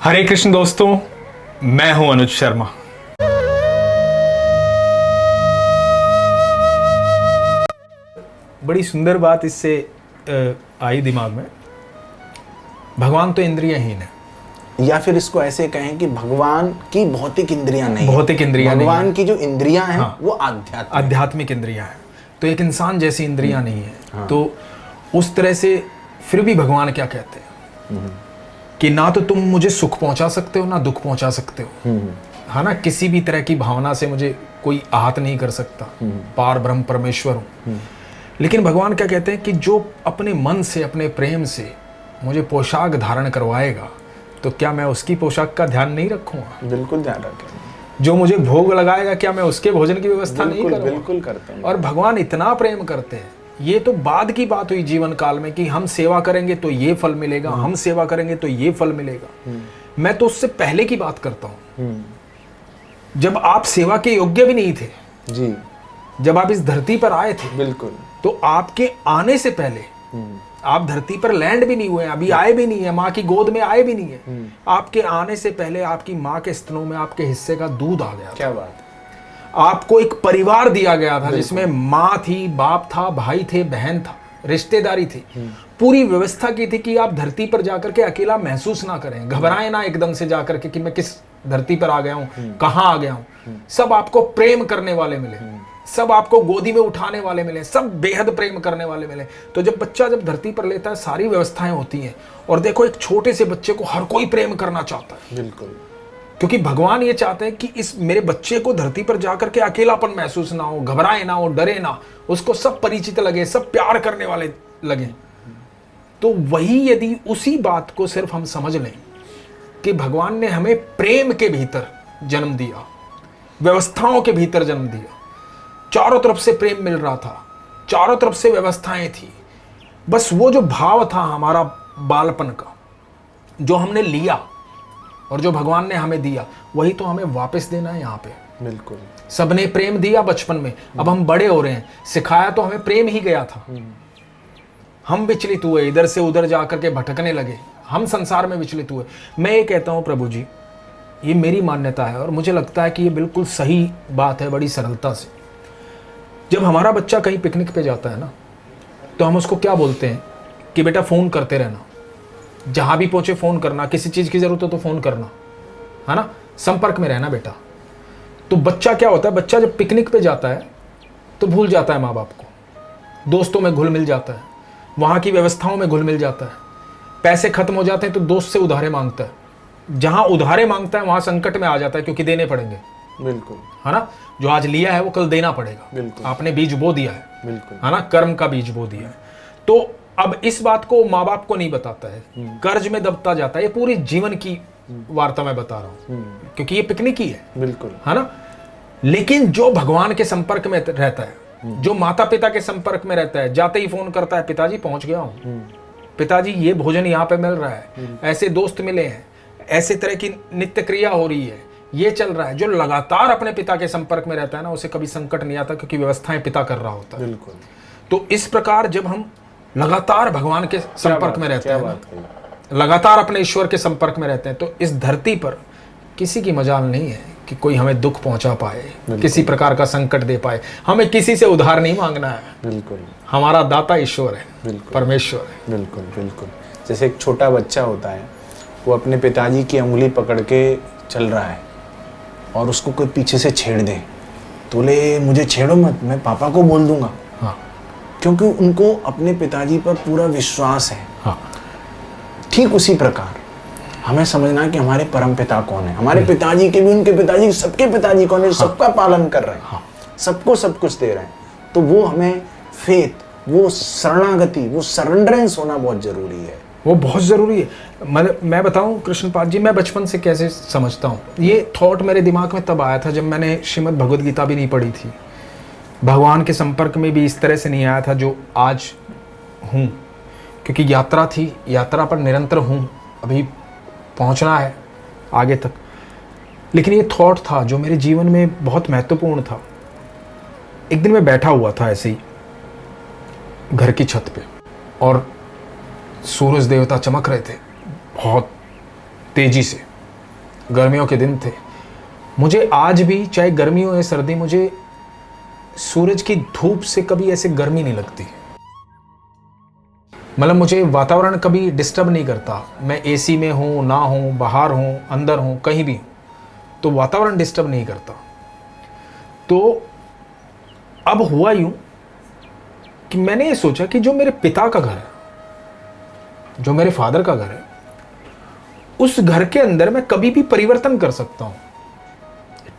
हरे कृष्ण दोस्तों, मैं हूं अनुज शर्मा। बड़ी सुंदर बात इससे आई दिमाग में। भगवान तो इंद्रियहीन है, या फिर इसको ऐसे कहें कि भगवान की भौतिक इंद्रियां नहीं, भौतिक इंद्रियां नहीं, भगवान की जो इंद्रियां हैं हाँ, वो आध्यात्मिक इंद्रियां हैं। तो एक इंसान जैसी इंद्रियां नहीं है। हाँ। तो उस तरह से फिर भी भगवान क्या कहते हैं कि ना तो तुम मुझे सुख पहुंचा सकते हो ना दुख पहुंचा सकते हो, है ना। किसी भी तरह की भावना से मुझे कोई आहत नहीं कर सकता। पार ब्रह्म परमेश्वर हूं। लेकिन भगवान क्या कहते हैं कि जो अपने मन से अपने प्रेम से मुझे पोशाक धारण करवाएगा तो क्या मैं उसकी पोशाक का ध्यान नहीं रखूंगा? बिल्कुल ध्यान रखेंगे। जो मुझे भोग लगाएगा क्या मैं उसके भोजन की व्यवस्था नहीं करूंगा? बिल्कुल करते हैं। और भगवान इतना प्रेम करते हैं। ये तो बाद की बात हुई जीवन काल में कि हम सेवा करेंगे तो ये फल मिलेगा, हम सेवा करेंगे तो ये फल मिलेगा। मैं तो उससे पहले की बात करता हूं, जब आप सेवा के योग्य भी नहीं थे जी, जब आप इस धरती पर आए थे। बिल्कुल। तो आपके आने से पहले आप धरती पर लैंड भी नहीं हुए, अभी आए भी नहीं है, माँ की गोद में आए भी नहीं है। आपके आने से पहले आपकी माँ के स्तनों में आपके हिस्से का दूध आ गया। क्या बात। आपको एक परिवार दिया गया था जिसमें माँ थी, बाप था, भाई थे, बहन था, रिश्तेदारी थी। पूरी व्यवस्था की थी कि आप धरती पर जाकर के अकेला महसूस ना करें, घबराएं ना एकदम से जाकर के कि मैं किस धरती पर आ गया हूं, कहां आ गया हूं। सब आपको प्रेम करने वाले मिले, सब आपको गोदी में उठाने वाले मिले, सब बेहद प्रेम करने वाले मिले। तो जब बच्चा जब धरती पर लेता है सारी व्यवस्थाएं होती हैं। और देखो एक छोटे से बच्चे को हर कोई प्रेम करना चाहता है। बिल्कुल। क्योंकि भगवान ये चाहते हैं कि इस मेरे बच्चे को धरती पर जाकर के अकेलापन महसूस ना हो, घबराए ना हो, डरे ना, उसको सब परिचित लगे, सब प्यार करने वाले लगे। तो वही यदि उसी बात को सिर्फ हम समझ लें कि भगवान ने हमें प्रेम के भीतर जन्म दिया, व्यवस्थाओं के भीतर जन्म दिया, चारों तरफ से प्रेम मिल रहा था, चारों तरफ से व्यवस्थाएं थी। बस वो जो भाव था हमारा बालपन का, जो हमने लिया और जो भगवान ने हमें दिया, वही तो हमें वापस देना है यहाँ पे। बिल्कुल। सबने प्रेम दिया बचपन में, अब हम बड़े हो रहे हैं, सिखाया तो हमें प्रेम ही गया था। हम विचलित हुए, इधर से उधर जाकर के भटकने लगे, हम संसार में विचलित हुए। मैं ये कहता हूँ प्रभु जी, ये मेरी मान्यता है और मुझे लगता है कि ये बिल्कुल सही बात है। बड़ी सरलता से जब हमारा बच्चा कहीं पिकनिक पे जाता है ना, तो हम उसको क्या बोलते हैं कि बेटा फ़ोन करते रहना, जहाँ भी पहुँचे फ़ोन करना, किसी चीज़ की ज़रूरत हो तो फ़ोन करना, है ना, संपर्क में रहना बेटा। तो बच्चा क्या होता है, बच्चा जब पिकनिक पे जाता है तो भूल जाता है माँ बाप को, दोस्तों में घुल मिल जाता है, वहाँ की व्यवस्थाओं में घुल मिल जाता है। पैसे खत्म हो जाते हैं तो दोस्त से उधारे मांगता है, जहाँ उधारे मांगता है वहाँ संकट में आ जाता है, क्योंकि देने पड़ेंगे। बिल्कुल, है ना, जो आज लिया है वो कल देना पड़ेगा। बिल्कुल। आपने बीज बो दिया है, बिल्कुल, है ना, कर्म का बीज बो दिया है। तो अब इस बात को माँ बाप को नहीं बताता है, कर्ज में दबता जाता है। ये पूरी जीवन की वार्ता मैं बता रहा हूँ, क्योंकि ये पिकनिक ही है। बिल्कुल, है ना। लेकिन जो भगवान के संपर्क में रहता है, जो माता पिता के संपर्क में रहता है, जाते ही फोन करता है, पिताजी पहुंच गया हूँ, पिताजी ये भोजन यहाँ पे मिल रहा है, ऐसे दोस्त मिले हैं, ऐसे तरह की नित्य क्रिया हो रही है, ये चल रहा है। जो लगातार अपने पिता के संपर्क में रहता है ना, उसे कभी संकट नहीं आता, क्योंकि व्यवस्थाएं पिता कर रहा होता है। बिल्कुल। तो इस प्रकार जब हम लगातार भगवान के संपर्क में रहते हैं, लगातार अपने ईश्वर के संपर्क में रहते हैं, तो इस धरती पर किसी की मजाल नहीं है कि कोई हमें दुख पहुंचा पाए, किसी प्रकार का संकट दे पाए। हमें किसी से उधार नहीं मांगना है। बिल्कुल। हमारा दाता ईश्वर है, बिल्कुल, परमेश्वर है। बिल्कुल बिल्कुल। जैसे एक छोटा बच्चा होता है, वो अपने पिताजी की उंगली पकड़ के चल रहा है और उसको कोई पीछे से छेड़ दे, तो ले मुझे छेड़ो मत, मैं पापा को बोल दूंगा। हाँ। क्योंकि उनको अपने पिताजी पर पूरा विश्वास है। हाँ। ठीक उसी प्रकार हमें समझना है कि हमारे परम पिता कौन है, हमारे पिताजी के भी, उनके पिताजी, सबके पिताजी कौन है, सबका पालन कर रहे हैं। हाँ। सबको सब कुछ दे रहे हैं। तो वो हमें फेथ, वो शरणागति, वो सरेंडरेंस होना बहुत जरूरी है। वो बहुत ज़रूरी है। मतलब मैं बताऊं कृष्णपाद जी, मैं बचपन से कैसे समझता हूँ, ये थॉट मेरे दिमाग में तब आया था जब मैंने श्रीमद् भगवद गीता भी नहीं पढ़ी थी, भगवान के संपर्क में भी इस तरह से नहीं आया था जो आज हूँ, क्योंकि यात्रा थी, यात्रा पर निरंतर हूँ, अभी पहुँचना है आगे तक। लेकिन ये थॉट था जो मेरे जीवन में बहुत महत्वपूर्ण था। एक दिन मैं बैठा हुआ था ऐसे ही घर की छत पे, और सूरज देवता चमक रहे थे बहुत तेजी से, गर्मियों के दिन थे। मुझे आज भी, चाहे गर्मी हो या सर्दी, मुझे सूरज की धूप से कभी ऐसे गर्मी नहीं लगती। मतलब मुझे वातावरण कभी डिस्टर्ब नहीं करता। मैं एसी में हूँ ना हूँ, बाहर हूँ अंदर हूँ, कहीं भी हूँ, तो वातावरण डिस्टर्ब नहीं करता। तो अब हुआ यूं कि मैंने ये सोचा कि जो मेरे पिता का घर है, जो मेरे फादर का घर है, उस घर के अंदर मैं कभी भी परिवर्तन कर सकता हूँ।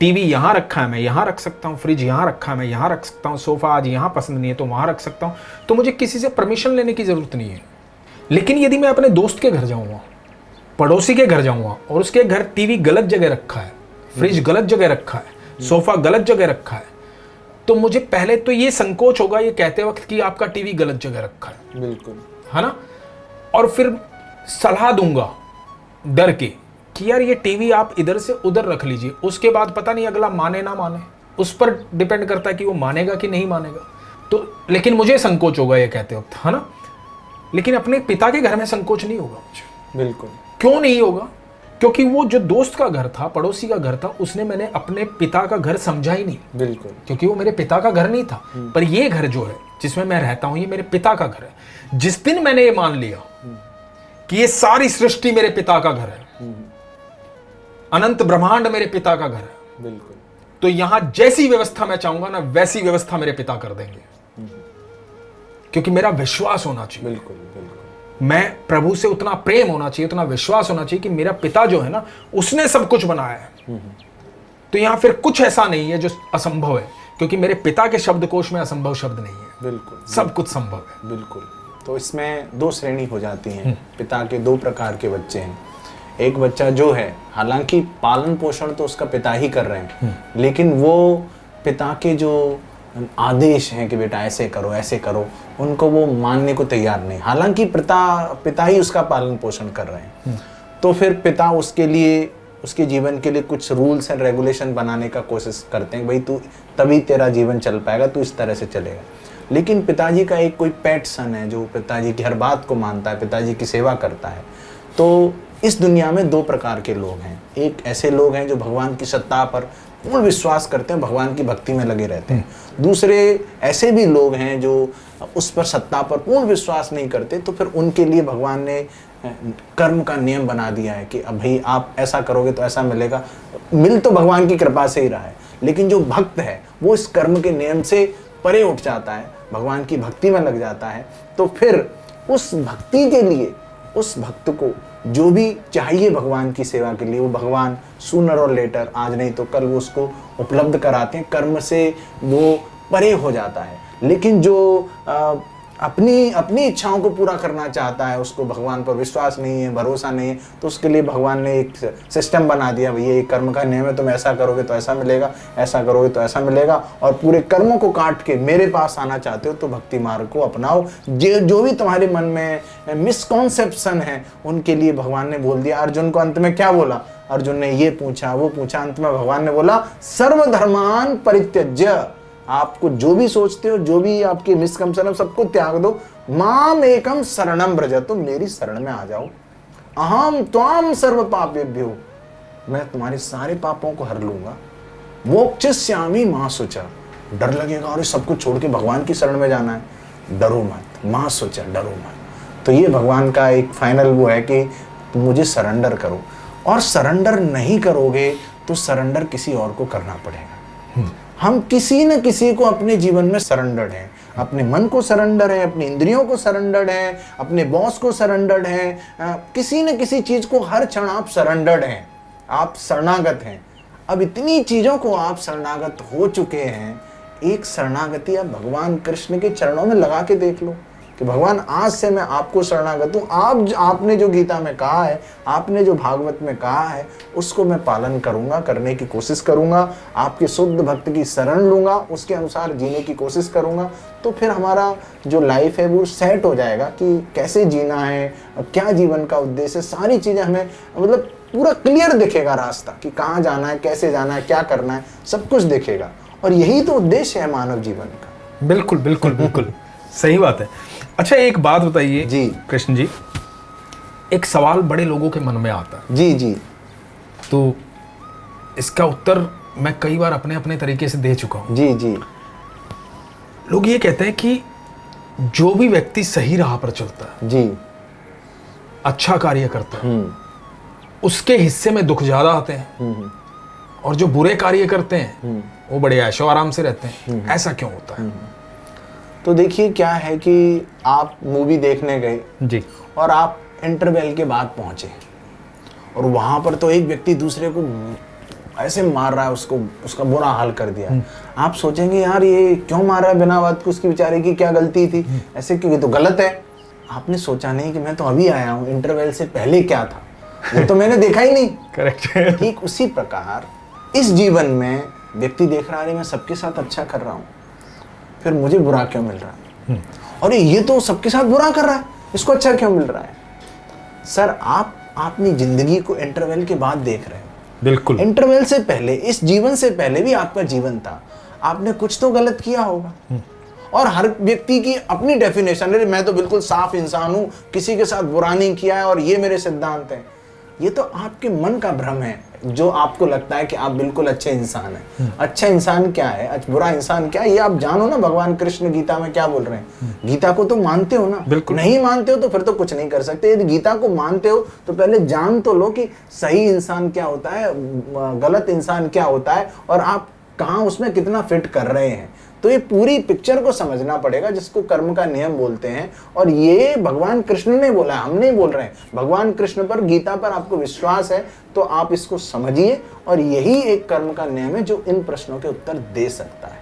टीवी यहाँ रखा है, मैं यहाँ रख सकता हूँ। फ्रिज यहाँ रखा है, मैं यहाँ रख सकता हूँ। सोफा आज यहाँ पसंद नहीं है तो वहाँ रख सकता हूँ। तो मुझे किसी से परमिशन लेने की ज़रूरत नहीं है। लेकिन यदि मैं अपने दोस्त के घर जाऊँगा, पड़ोसी के घर जाऊँगा और उसके घर टीवी गलत जगह रखा है, फ्रिज गलत जगह रखा है, सोफा गलत जगह रखा है, तो मुझे पहले तो ये संकोच होगा ये कहते वक्त कि आपका टीवी गलत जगह रखा है। बिल्कुल, है ना। और फिर सलाह दूंगा डर के कि यार ये टीवी आप इधर से उधर रख लीजिए। उसके बाद पता नहीं अगला माने ना माने, उस पर डिपेंड करता है कि वो मानेगा कि नहीं मानेगा। तो लेकिन मुझे संकोच होगा ये कहते वक्त, है ना। लेकिन अपने पिता के घर में संकोच नहीं होगा मुझे। बिल्कुल। क्यों नहीं होगा? क्योंकि वो जो दोस्त का घर था, पड़ोसी का घर था, उसने मैंने अपने पिता का घर समझा ही नहीं। बिल्कुल। क्योंकि वो मेरे पिता का घर नहीं था। पर ये घर जो है जिसमें मैं रहता हूं, ये मेरे पिता का घर है। जिस दिन मैंने ये मान लिया कि ये सारी सृष्टि मेरे पिता का घर है, अनंत ब्रह्मांड मेरे पिता का घर है, बिल्कुल, तो यहां जैसी व्यवस्था मैं चाहूंगा ना, वैसी व्यवस्था मेरे पिता कर देंगे। क्योंकि मेरा विश्वास होना चाहिए। बिल्कुल, बिल्कुल। मैं प्रभु से उतना प्रेम होना चाहिए, उतना विश्वास होना चाहिए कि मेरा पिता जो है ना, उसने सब कुछ बनाया है। तो यहां फिर कुछ ऐसा नहीं है जो असंभव है, क्योंकि मेरे पिता के शब्दकोश में असंभव शब्द नहीं है। बिल्कुल, सब कुछ संभव है। बिल्कुल। तो इसमें दो श्रेणी हो जाती हैं। पिता के दो प्रकार के बच्चे हैं। एक बच्चा जो है, हालांकि पालन पोषण तो उसका पिता ही कर रहे हैं, लेकिन वो पिता के जो आदेश हैं कि बेटा ऐसे करो, उनको वो मानने को तैयार नहीं, हालांकि पिता ही उसका पालन पोषण कर रहे हैं। तो फिर पिता उसके लिए, उसके जीवन के लिए कुछ रूल्स एंड रेगुलेशन बनाने का कोशिश करते हैं, भाई तू तभी तेरा जीवन चल पाएगा, तू इस तरह से चलेगा। लेकिन पिताजी का एक कोई पेट सन है जो पिताजी की हर बात को मानता है, पिताजी की सेवा करता है। तो इस दुनिया में दो प्रकार के लोग हैं। एक ऐसे लोग हैं जो भगवान की सत्ता पर पूर्ण विश्वास करते हैं, भगवान की भक्ति में लगे रहते हैं। दूसरे ऐसे भी लोग हैं जो उस पर सत्ता पर पूर्ण विश्वास नहीं करते। तो फिर उनके लिए भगवान ने कर्म का नियम बना दिया है कि अब भाई आप ऐसा करोगे तो ऐसा मिलेगा। मिल तो भगवान की कृपा से ही रहा है, लेकिन जो भक्त है वो इस कर्म के नियम से परे उठ जाता है, भगवान की भक्ति में लग जाता है। तो फिर उस भक्ति के लिए, उस भक्त को जो भी चाहिए भगवान की सेवा के लिए, वो भगवान सूनर और लेटर, आज नहीं तो कल, वो उसको उपलब्ध कराते हैं। कर्म से वो परे हो जाता है। लेकिन जो अपनी इच्छाओं को पूरा करना चाहता है, उसको भगवान पर विश्वास नहीं है, भरोसा नहीं है, तो उसके लिए भगवान ने एक सिस्टम बना दिया, भैया ये कर्म का नियम है, तुम ऐसा करोगे तो ऐसा मिलेगा, ऐसा करोगे तो ऐसा मिलेगा। और पूरे कर्मों को काट के मेरे पास आना चाहते हो तो भक्ति मार्ग को अपनाओ। जो भी तुम्हारे मन में मिसकॉन्सेप्शन है, उनके लिए भगवान ने बोल दिया। अर्जुन को अंत में क्या बोला? अर्जुन ने ये पूछा, वो पूछा, अंत में भगवान ने बोला सर्वधर्मान परित्यज्य। आपको जो भी सोचते हो, जो भी आपकी मिसकंसेप्शन, सबको त्याग दो। माम एकम शरणम व्रज, तुम मेरी शरण में आ जाओ। अहम त्वाम सर्व पापेभ्यो, मैं तुम्हारे सारे पापों को हर लूंगा। मोक्षयिष्यामि मा शुचा, डर लगेगा और सब कुछ छोड़ के भगवान की शरण में जाना है, डरो मत, मा शुचा, डरो मत। तो ये भगवान का एक फाइनल वो है कि तुम मुझे सरेंडर करो। और सरेंडर नहीं करोगे तो सरेंडर किसी और को करना पड़ेगा। हम किसी न किसी को अपने जीवन में सरेंडर्ड हैं। अपने मन को सरेंडर है, अपनी इंद्रियों को सरेंडर्ड है, अपने बॉस को सरेंडर्ड है, किसी न किसी चीज को हर क्षण आप सरेंडर्ड हैं, आप शरणागत हैं। अब इतनी चीजों को आप शरणागत हो चुके हैं, एक शरणागति आप भगवान कृष्ण के चरणों में लगा के देख लो कि भगवान आज से मैं आपको शरणागत हूँ। आपने जो गीता में कहा है, आपने जो भागवत में कहा है, उसको मैं पालन करूंगा, करने की कोशिश करूंगा, आपके शुद्ध भक्त की शरण लूंगा, उसके अनुसार जीने की कोशिश करूंगा। तो फिर हमारा जो लाइफ है वो सेट हो जाएगा कि कैसे जीना है, क्या जीवन का उद्देश्य है, सारी चीजें हमें मतलब पूरा क्लियर दिखेगा रास्ता कि कहाँ जाना है, कैसे जाना है, क्या करना है, सब कुछ दिखेगा। और यही तो उद्देश्य है मानव जीवन का। बिल्कुल बिल्कुल बिल्कुल सही बात है। अच्छा एक बात बताइए जी कृष्ण जी, एक सवाल बड़े लोगों के मन में आता है। जी जी। तो इसका उत्तर मैं कई बार अपने अपने तरीके से दे चुका हूँ। जी जी। लोग ये कहते हैं कि जो भी व्यक्ति सही राह पर चलता है, जी। अच्छा कार्य करता है, उसके हिस्से में दुख ज्यादा आते हैं, और जो बुरे कार्य करते हैं वो बड़े ऐशो आराम से रहते हैं। ऐसा क्यों होता है? तो देखिए क्या है कि आप मूवी देखने गए जी। और आप इंटरवल के बाद पहुंचे और वहां पर तो एक व्यक्ति दूसरे को ऐसे मार रहा है, उसको उसका बुरा हाल कर दिया। आप सोचेंगे यार ये क्यों मार रहा है बिना बात को, उसकी बेचारे की क्या गलती थी, ऐसे क्यों, ये तो गलत है। आपने सोचा नहीं कि मैं तो अभी आया हूँ, इंटरवल से पहले क्या था वो तो मैंने देखा ही नहीं। करेक्ट। ठीक उसी प्रकार इस जीवन में व्यक्ति देख रहा है मैं सबके साथ अच्छा कर रहा हूँ, फिर मुझे बुरा क्यों मिल रहा है, और ये तो सबके साथ बुरा कर रहा है, इसको अच्छा क्यों मिल रहा है। सर आप अपनी जिंदगी को इंटरवल के बाद देख रहे हैं। बिल्कुल। इंटरवल से पहले, इस जीवन से पहले भी आपका जीवन था, आपने कुछ तो गलत किया होगा। और हर व्यक्ति की अपनी डेफिनेशन है, मैं तो बिल्कुल साफ इंसान हूं, किसी के साथ बुरा नहीं किया है और ये मेरे सिद्धांत हैं। ये तो आपके मन का भ्रम है, जो आपको लगता है कि आप बिल्कुल अच्छे इंसान हैं। अच्छा इंसान क्या है, बुरा इंसान क्या है, ये आप जानो ना। भगवान कृष्ण गीता में क्या बोल रहे हैं, गीता को तो मानते हो ना। बिल्कुल। नहीं मानते हो तो फिर तो कुछ नहीं कर सकते। यदि गीता को मानते हो तो पहले जान तो लो कि सही इंसान क्या होता है, गलत इंसान क्या होता है, और आप कहाँ उसमें कितना फिट कर रहे हैं। तो ये पूरी पिक्चर को समझना पड़ेगा, जिसको कर्म का नियम बोलते हैं। और ये भगवान कृष्ण ने बोला है, हम नहीं बोल रहे हैं। भगवान कृष्ण पर, गीता पर आपको विश्वास है तो आप इसको समझिए, और यही एक कर्म का नियम है जो इन प्रश्नों के उत्तर दे सकता है।